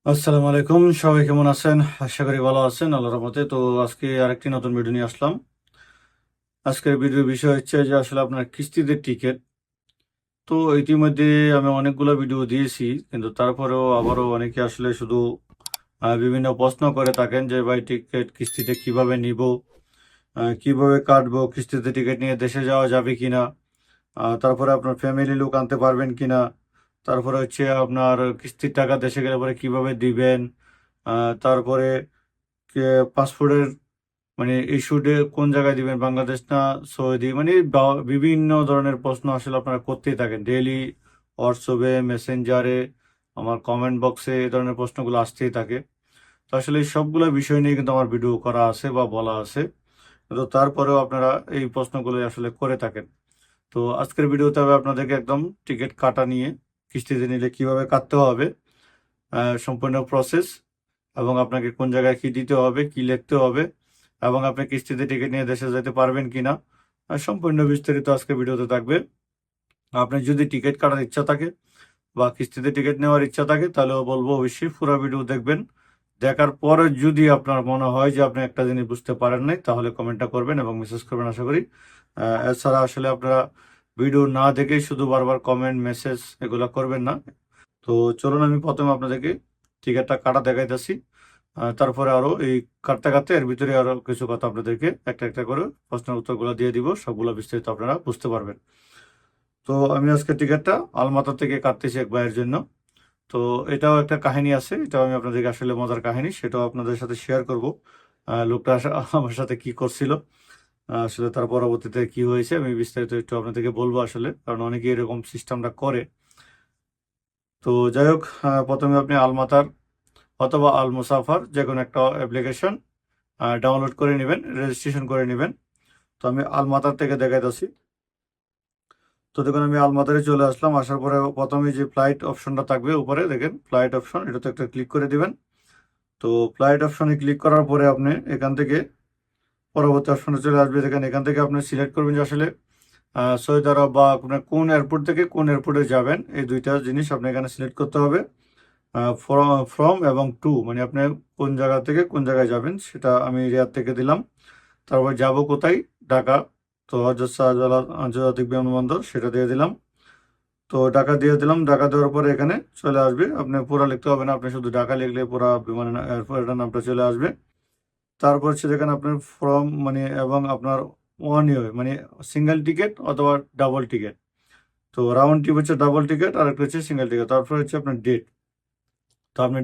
আসসালামু আলাইকুম, সবাই কেমন আছেন? আশা করি ভালো আছেন আল্লাহর রহমতে। তো আজকে আরেকটি নতুন ভিডিও নিয়ে আসলাম। আজকের ভিডিওর বিষয় হচ্ছে যে আসলে আপনার কিস্তিতে টিকিট। তো ইতিমধ্যে আমি অনেকগুলো ভিডিও দিয়েছি, কিন্তু তারপরেও আবারও অনেকে আসলে শুধু বিভিন্ন প্রশ্ন করে থাকেন যে ভাই টিকিট কিস্তিতে কিভাবে নিব, কিভাবে কাটবো, কিস্তিতে টিকিট নিয়ে দেশে যাওয়া যাবে কিনা, তারপরে আপনার ফ্যামিলি লোক আনতে পারবেন কিনা, তারপরে হচ্ছে আপনার কিস্তির টাকা দেশে গেলে পরে কিভাবে দিবেন, তারপরে পাসপোর্টের মানে ইস্যুডে কোন জায়গায় দিবেন, বাংলাদেশ না সৌদি, মানে বিভিন্ন ধরনের প্রশ্ন আসলে আপনারা করতেই থাকেন ডেইলি। হোয়াটসঅ্যাপে, মেসেঞ্জারে, আমার কমেন্ট বক্সে এই ধরনের প্রশ্নগুলো আসতেই থাকে। তো আসলে এই সবগুলো বিষয় নিয়ে কিন্তু আমার ভিডিও করা আছে বা বলা আছে, তো তারপরেও আপনারা এই প্রশ্নগুলো আসলে করে থাকেন। তো আজকের ভিডিওতে আমি আপনাদেরকে একদম টিকিট কাটা নিয়ে, কিস্তিতে নিলে কিভাবে কাটতে হবে, সম্পূর্ণ প্রসেস, এবং আপনাকে কোন জায়গায় কি দিতে হবে, কি লিখতে হবে, এবং আপনি কিস্তিতে টিকিট নিয়ে দেশে যেতে পারবেন কিনা, সম্পূর্ণ বিস্তারিত আজকে ভিডিওতে থাকবে। আপনি যদি টিকিট কাটার ইচ্ছা থাকে বা কিস্তিতে টিকিট নেওয়ার ইচ্ছা থাকে, তাহলে বলবো অবশ্যই পুরো ভিডিও দেখবেন। দেখার পরে যদি আপনার মনে হয় যে আপনি একটা জিনিস বুঝতে পারেন নাই, তাহলে কমেন্টটা করবেন এবং মেসেজ করবেন, আশা করি। এছাড়া আসলে আপনারা ভিডিও না দেখেই শুধু বারবার কমেন্ট মেসেজ এগুলো করবেন না। তো চলুন আমি প্রথমে আপনাদেরকে টিকিটটা কাটা দেখাইতেছি। তারপরে আরো এই কাটতে কাটতে এর ভিতরে আরো কিছু কথা আপনাদেরকে একটা একটা করে প্রশ্নের উত্তরগুলো দিয়ে দিব, সবগুলো বিস্তারিত আপনারা বুঝতে পারবেন। তো আমি আজকে টিকিটটা আলমাতা থেকে কাটতেছি এক ভাইয়ের জন্য। তো এটাও একটা কাহিনী আছে, এটাও আমি আপনাদেরকে আসলে মজার কাহিনী, সেটাও আপনাদের সাথে শেয়ার করব। লোকটা আমার সাথে কি করছিল, আসলে তার পরবর্তীতে কি হয়েছে আমি বিস্তারিত একটু আপনাদেরকে বলবো আসলে, কারণ অনেকে এরকম সিস্টেমটা করে। তো যাই হোক, প্রথমে আপনি আলমাতার অথবা আল মুসাফার যে কোনো একটা অ্যাপ্লিকেশন ডাউনলোড করে নেবেন, রেজিস্ট্রেশন করে নেবেন। তো আমি আলমাতার থেকে দেখাইতেছি। তো দেখুন আমি আলমাতারে চলে আসলাম, আসার পরে প্রথমে যে ফ্লাইট অপশনটা থাকবে উপরে দেখেন, ফ্লাইট অপশন, এটাতে একটা ক্লিক করে দিবেন। তো ফ্লাইট অপশনে ক্লিক করার পরে আপনি এখান থেকে পরবর্তী অপশনে চলে আসবে। দেখেন এখান থেকে আপনি সিলেক্ট করবেন যে আসলে সৌদি আরব বা আপনার কোন এয়ারপোর্ট থেকে কোন এয়ারপোর্টে যাবেন, এই দুইটা জিনিস আপনি এখানে সিলেক্ট করতে হবে। ফ্রম এবং টু, মানে আপনি কোন জায়গা থেকে কোন জায়গায় যাবেন, সেটা আমি রিয়াদ থেকে দিলাম। তারপর যাব কোথায়, ঢাকা। তো হজরত শাহজালাল আন্তর্জাতিক বিমানবন্দর, সেটা দিয়ে দিলাম। তো ঢাকা দিয়ে দিলাম, ঢাকা দেওয়ার পরে এখানে চলে আসবে, আপনি পুরা লিখতে হবে না, আপনি শুধু ঢাকা লিখলে পুরা বিমানের এয়ারপোর্টের নামটা চলে আসবে। তারপর হচ্ছে যেখানে আপনার ফ্রম মানে এবং আপনার ওয়ান ইয়ে মানে সিঙ্গেল টিকিট অথবা ডাবল টিকিট। তো রাউন্ড ট্রিপ হচ্ছে ডাবল টিকিট, আর একটা হচ্ছে সিঙ্গেল টিকিট। তারপর হচ্ছে আপনার ডেট। তো আপনি